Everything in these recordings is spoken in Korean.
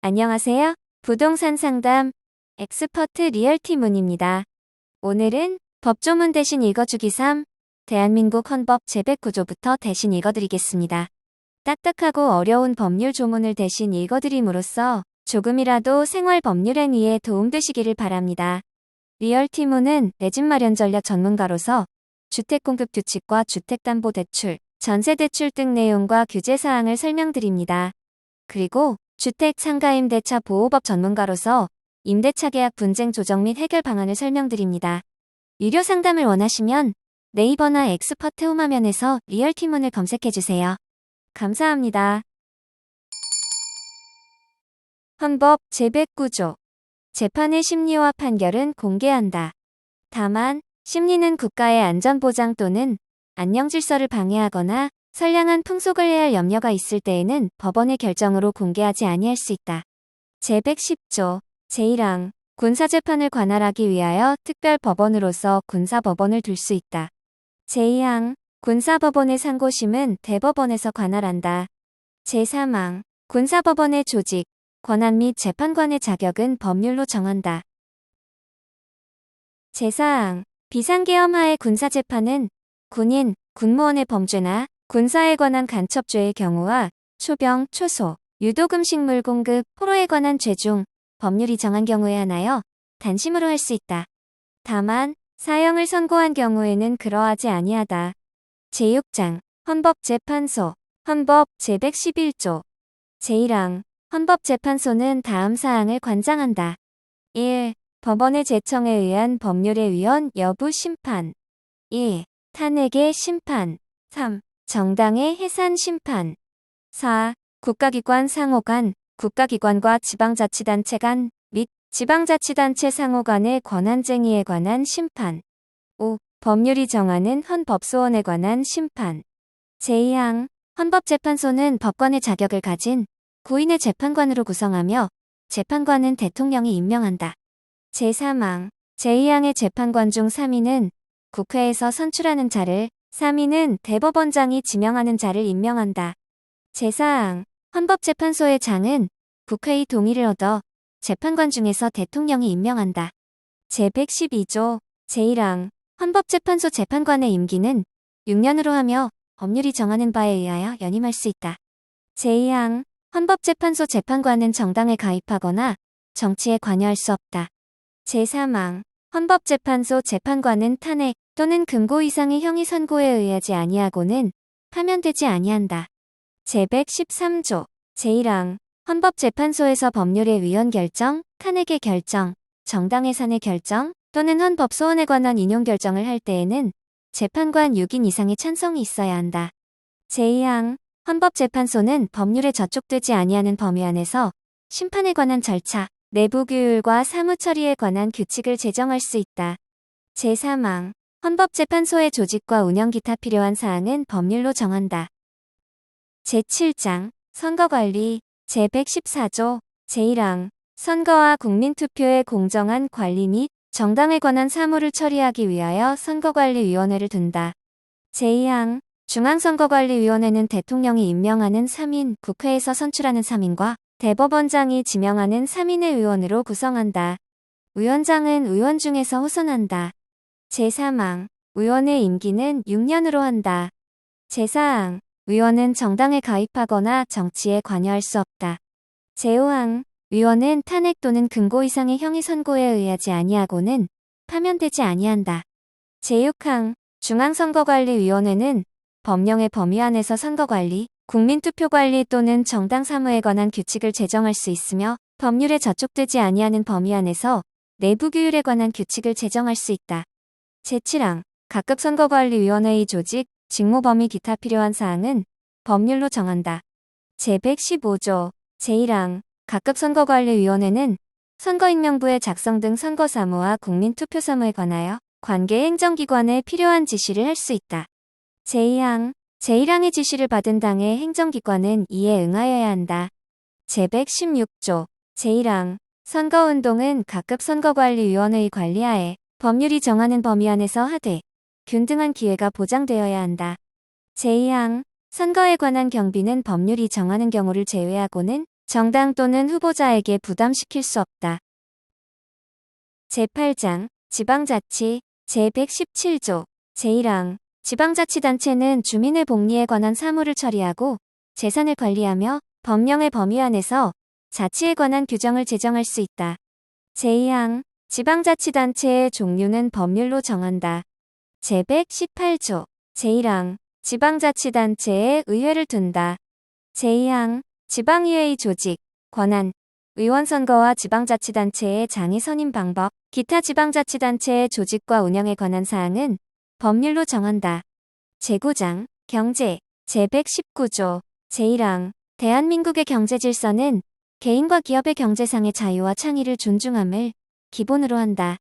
안녕하세요. 부동산 상담 엑스퍼트 리얼티문입니다. 오늘은 법조문 대신 읽어주기 3, 대한민국 헌법 제109조부터 대신 읽어드리겠습니다. 딱딱하고 어려운 법률 조문을 대신 읽어드림으로써 조금이라도 생활 법률 행위에 도움되시기를 바랍니다. 리얼티문은 내 집 마련 전략 전문가로서 주택공급 규칙과 주택담보대출, 전세대출 등 내용과 규제사항을 설명드립니다. 그리고 주택 상가임대차 보호법 전문가로서 임대차 계약 분쟁 조정 및 해결 방안을 설명드립니다. 유료 상담을 원하시면 네이버나 엑스퍼트 홈화면에서 리얼티문을 검색해주세요. 감사합니다. 헌법 제109조. 재판의 심리와 판결은 공개한다. 다만, 심리는 국가의 안전보장 또는 안녕질서를 방해하거나 선량한 풍속을 해할 염려가 있을 때에는 법원의 결정으로 공개하지 아니할 수 있다. 제110조 제1항 군사재판을 관할하기 위하여 특별법원으로서 군사법원을 둘 수 있다. 제2항 군사법원의 상고심은 대법원에서 관할한다. 제3항 군사법원의 조직, 권한 및 재판관의 자격은 법률로 정한다. 제4항 비상계엄하의 군사재판은 군인, 군무원의 범죄나 군사에 관한 간첩죄의 경우와 초병, 초소, 유도금식물 공급, 포로에 관한 죄 중 법률이 정한 경우에 한하여 단심으로 할 수 있다. 다만 사형을 선고한 경우에는 그러하지 아니하다. 제6장 헌법재판소 헌법 제111조 제1항 헌법재판소는 다음 사항을 관장한다. 1. 법원의 제청에 의한 법률의 위헌 여부 심판 2. 탄핵의 심판 3. 정당의 해산 심판 4. 국가기관 상호 간, 국가기관과 지방자치단체 간 및 지방자치단체 상호 간의 권한쟁의에 관한 심판 5. 법률이 정하는 헌법소원에 관한 심판 제2항 헌법재판소는 법관의 자격을 가진 구인의 재판관으로 구성하며 재판관은 대통령이 임명한다. 제3항 제2항의 재판관 중 3인은 국회에서 선출하는 자를 3인은 대법원장이 지명하는 자를 임명한다. 제4항 헌법재판소의 장은 국회의 동의를 얻어 재판관 중에서 대통령이 임명한다. 제112조 제1항 헌법재판소 재판관의 임기는 6년으로 하며 법률이 정하는 바에 의하여 연임할 수 있다. 제2항 헌법재판소 재판관은 정당에 가입하거나 정치에 관여할 수 없다. 제3항 헌법재판소 재판관은 탄핵 또는 금고 이상의 형이 선고에 의하지 아니하고는 파면되지 아니한다. 제113조 제1항 헌법재판소에서 법률의 위헌 결정, 탄핵의 결정, 정당 해산의 결정 또는 헌법소원에 관한 인용 결정을 할 때에는 재판관 6인 이상의 찬성이 있어야 한다. 제2항 헌법재판소는 법률에 저촉되지 아니하는 범위 안에서 심판에 관한 절차, 내부 규율과 사무 처리에 관한 규칙을 제정할 수 있다. 제3항 헌법재판소의 조직과 운영 기타 필요한 사항은 법률로 정한다. 제7장 선거관리 제114조 제1항 선거와 국민투표의 공정한 관리 및 정당에 관한 사무를 처리하기 위하여 선거관리위원회를 둔다. 제2항 중앙선거관리위원회는 대통령이 임명하는 3인, 국회에서 선출하는 3인과 대법원장이 지명하는 3인의 의원으로 구성한다. 위원장은 의원 중에서 호선한다. 제3항 의원의 임기는 6년으로 한다. 제4항 의원은 정당에 가입하거나 정치에 관여할 수 없다. 제5항 의원은 탄핵 또는 금고 이상의 형이 선고에 의하지 아니하고는 파면되지 아니한다. 제6항 중앙선거관리위원회는 법령의 범위 안에서 선거관리, 국민투표관리 또는 정당 사무에 관한 규칙을 제정할 수 있으며 법률에 저촉되지 아니하는 범위 안에서 내부 규율에 관한 규칙을 제정할 수 있다. 제7항 각급 선거관리위원회의 조직, 직무 범위 기타 필요한 사항은 법률로 정한다. 제115조 제1항 각급 선거관리위원회는 선거인명부의 작성 등 선거사무와 국민투표사무에 관하여 관계 행정기관에 필요한 지시를 할 수 있다. 제2항 제1항의 지시를 받은 당의 행정기관은 이에 응하여야 한다. 제116조 제1항 선거운동은 각급 선거관리위원회의 관리하에 법률이 정하는 범위 안에서 하되 균등한 기회가 보장되어야 한다. 제2항 선거에 관한 경비는 법률이 정하는 경우를 제외하고는 정당 또는 후보자에게 부담시킬 수 없다. 제8장 지방자치 제117조 제1항 지방자치단체는 주민의 복리에 관한 사무를 처리하고 재산을 관리하며 법령의 범위 안에서 자치에 관한 규정을 제정할 수 있다. 제2항 지방자치단체의 종류는 법률로 정한다. 제118조 제1항 지방자치단체에 의회를 둔다. 제2항 지방의회의 조직, 권한, 의원 선거와 지방자치단체의 장애 선임 방법, 기타 지방자치단체의 조직과 운영에 관한 사항은 법률로 정한다. 제9장 경제 제119조 제1항 대한민국의 경제질서는 개인과 기업의 경제상의 자유와 창의를 존중함을 기본으로 한다.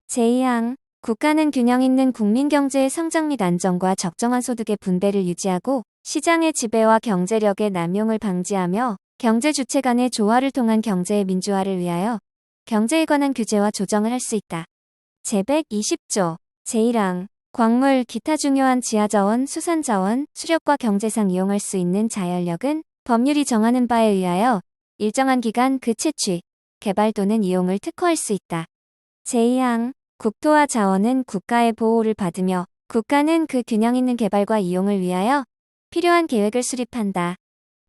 제2항 국가는 균형 있는 국민 경제의 성장 및 안정과 적정한 소득의 분배를 유지하고 시장의 지배와 경제력의 남용을 방지하며 경제 주체 간의 조화를 통한 경제의 민주화를 위하여 경제에 관한 규제와 조정을 할 수 있다. 제120조 제1항 광물, 기타 중요한 지하자원, 수산자원, 수력과 경제상 이용할 수 있는 자연력은 법률이 정하는 바에 의하여 일정한 기간 그 채취, 개발 또는 이용을 특허할 수 있다. 제2항 국토와 자원은 국가의 보호를 받으며 국가는 그 균형 있는 개발과 이용을 위하여 필요한 계획을 수립한다.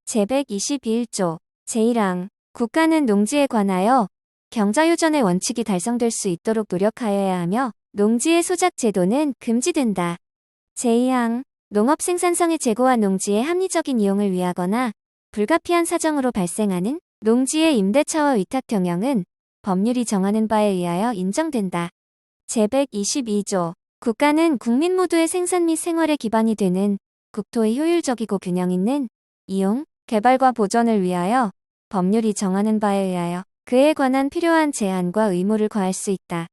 제121조 제1항 국가는 농지에 관하여 경자유전의 원칙이 달성될 수 있도록 노력하여야 하며 농지의 소작 제도는 금지된다. 제2항 농업 생산성의 제고와 농지의 합리적인 이용을 위하거나 불가피한 사정으로 발생하는 농지의 임대차와 위탁 경영은 법률이 정하는 바에 의하여 인정된다. 제122조 국가는 국민 모두의 생산 및 생활의 기반이 되는 국토의 효율적이고 균형 있는 이용, 개발과 보존을 위하여 법률이 정하는 바에 의하여 그에 관한 필요한 제한과 의무를 과할 수 있다.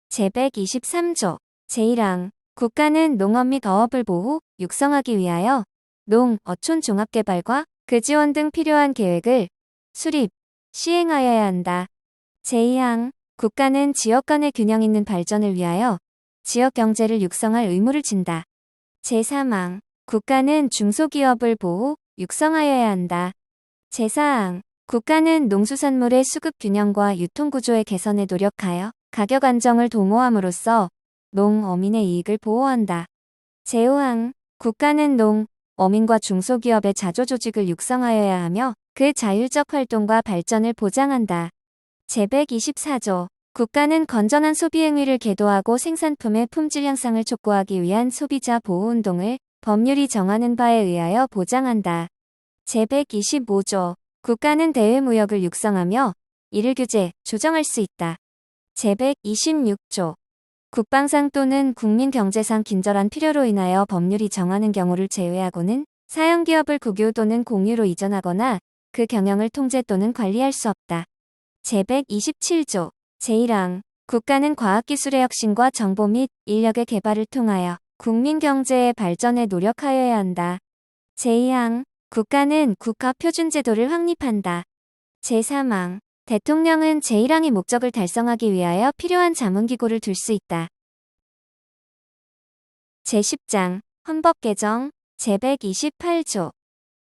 제123조 제1항 국가는 농업 및 어업을 보호, 육성하기 위하여 농, 어촌 종합개발과 그 지원 등 필요한 계획을 수립, 시행하여야 한다. 제2항 국가는 지역 간의 균형 있는 발전을 위하여 지역 경제를 육성할 의무를 진다. 제3항 국가는 중소기업을 보호, 육성하여야 한다. 제4항 국가는 농수산물의 수급 균형과 유통구조의 개선에 노력하여 가격 안정을 도모함으로써 농, 어민의 이익을 보호한다. 제5항 국가는 농, 어민과 중소기업의 자조조직을 육성하여야 하며 그 자율적 활동과 발전을 보장한다. 제124조 국가는 건전한 소비 행위를 계도하고 생산품의 품질 향상을 촉구하기 위한 소비자 보호운동을 법률이 정하는 바에 의하여 보장한다. 제125조 국가는 대외무역을 육성하며 이를 규제, 조정할 수 있다. 제126조 국방상 또는 국민경제상 긴절한 필요로 인하여 법률이 정하는 경우를 제외하고는 사형기업을 국유 또는 공유로 이전하거나 그 경영을 통제 또는 관리할 수 없다. 제127조 제1항 국가는 과학기술의 혁신과 정보 및 인력의 개발을 통하여 국민경제의 발전에 노력하여야 한다. 제2항 국가는 국가표준제도를 확립한다. 제3항 대통령은 제1항의 목적을 달성하기 위하여 필요한 자문기구를 둘 수 있다. 제10장 헌법 개정 제128조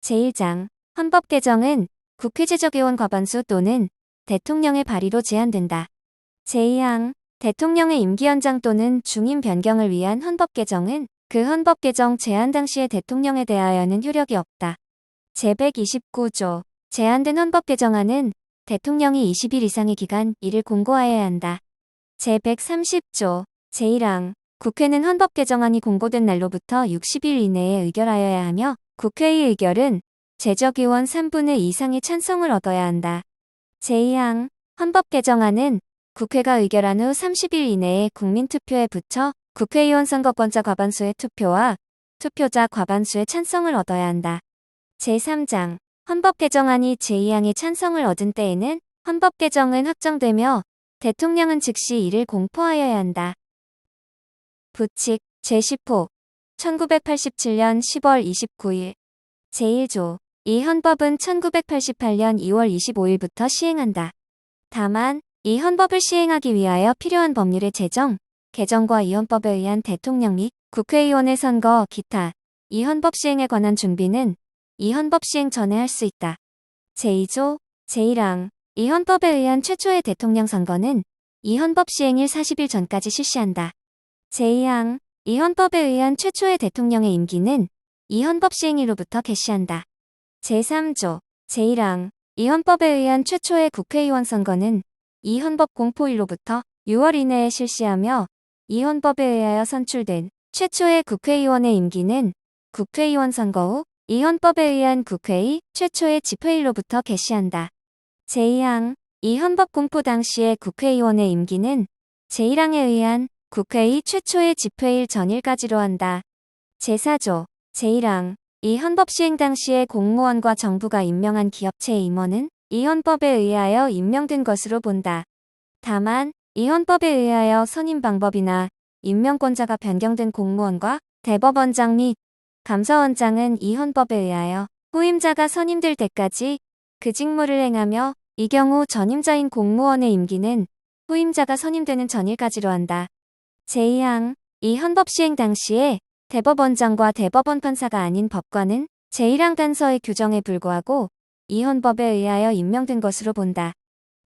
제1장 헌법 개정은 국회 제적의원 과반수 또는 대통령의 발의로 제한된다. 제2항 대통령의 임기 연장 또는 중임 변경을 위한 헌법 개정은 그 헌법 개정 제한 당시의 대통령에 대하여는 효력이 없다. 제129조 제한된 헌법 개정안은 대통령이 20일 이상의 기간 이를 공고하여야 한다. 제130조 제1항 국회는 헌법 개정안이 공고된 날로부터 60일 이내에 의결하여야 하며 국회의 의결은 제적의원 3분의 2 이상의 찬성을 얻어야 한다. 제2항 헌법 개정안은 국회가 의결한 후 30일 이내에 국민투표에 붙여 국회의원 선거권자 과반수의 투표와 투표자 과반수의 찬성을 얻어야 한다. 제3장 헌법 개정안이 제2항의 찬성을 얻은 때에는 헌법 개정은 확정되며 대통령은 즉시 이를 공포하여야 한다. 부칙 제10호 1987년 10월 29일 제1조 이 헌법은 1988년 2월 25일부터 시행한다. 다만 이 헌법을 시행하기 위하여 필요한 법률의 제정, 개정과 이 헌법에 의한 대통령 및 국회의원의 선거, 기타 이 헌법 시행에 관한 준비는 이 헌법 시행 전에 할 수 있다. 제2조 제1항 이 헌법에 의한 최초의 대통령 선거는 이 헌법 시행일 40일 전까지 실시한다. 제2항 이 헌법에 의한 최초의 대통령의 임기는 이 헌법 시행일로부터 개시한다. 제3조 제1항 이 헌법에 의한 최초의 국회의원 선거는 이 헌법 공포일로부터 6월 이내에 실시하며 이 헌법에 의하여 선출된 최초의 국회의원의 임기는 국회의원 선거 후 이 헌법에 의한 국회의 최초의 집회일로부터 개시한다. 제2항 이 헌법 공포 당시의 국회의원의 임기는 제1항에 의한 국회의 최초의 집회일 전일까지로 한다. 제4조 제1항 이 헌법 시행 당시의 공무원과 정부가 임명한 기업체의 임원은 이 헌법에 의하여 임명된 것으로 본다. 다만 이 헌법에 의하여 선임 방법이나 임명권자가 변경된 공무원과 대법원장 및 감사원장은 이 헌법에 의하여 후임자가 선임될 때까지 그 직무를 행하며 이 경우 전임자인 공무원의 임기는 후임자가 선임되는 전일까지로 한다. 제2항 이 헌법 시행 당시에 대법원장과 대법원 판사가 아닌 법관은 제1항 단서의 규정에 불구하고 이 헌법에 의하여 임명된 것으로 본다.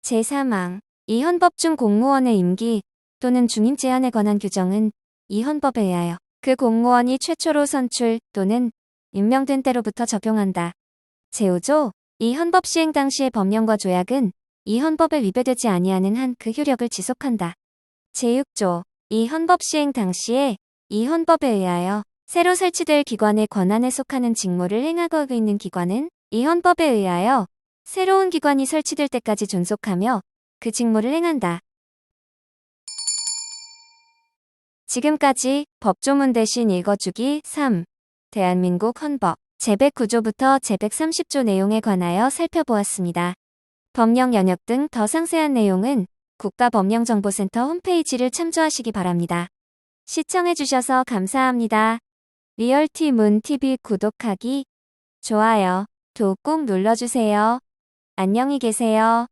제3항 이 헌법 중 공무원의 임기 또는 중임 제한에 관한 규정은 이 헌법에 의하여 그 공무원이 최초로 선출 또는 임명된 때로부터 적용한다. 제5조 이 헌법 시행 당시의 법령과 조약은 이 헌법에 위배되지 아니하는 한 그 효력을 지속한다. 제6조 이 헌법 시행 당시에 이 헌법에 의하여 새로 설치될 기관의 권한에 속하는 직무를 행하고 있는 기관은 이 헌법에 의하여 새로운 기관이 설치될 때까지 존속하며 그 직무를 행한다. 지금까지 법조문 대신 읽어주기 3. 대한민국 헌법 제109조부터 제130조 내용에 관하여 살펴보았습니다. 법령 연역 등 더 상세한 내용은 국가법령정보센터 홈페이지를 참조하시기 바랍니다. 시청해주셔서 감사합니다. 리얼티문TV 구독하기, 좋아요, 도 꼭 눌러주세요. 안녕히 계세요.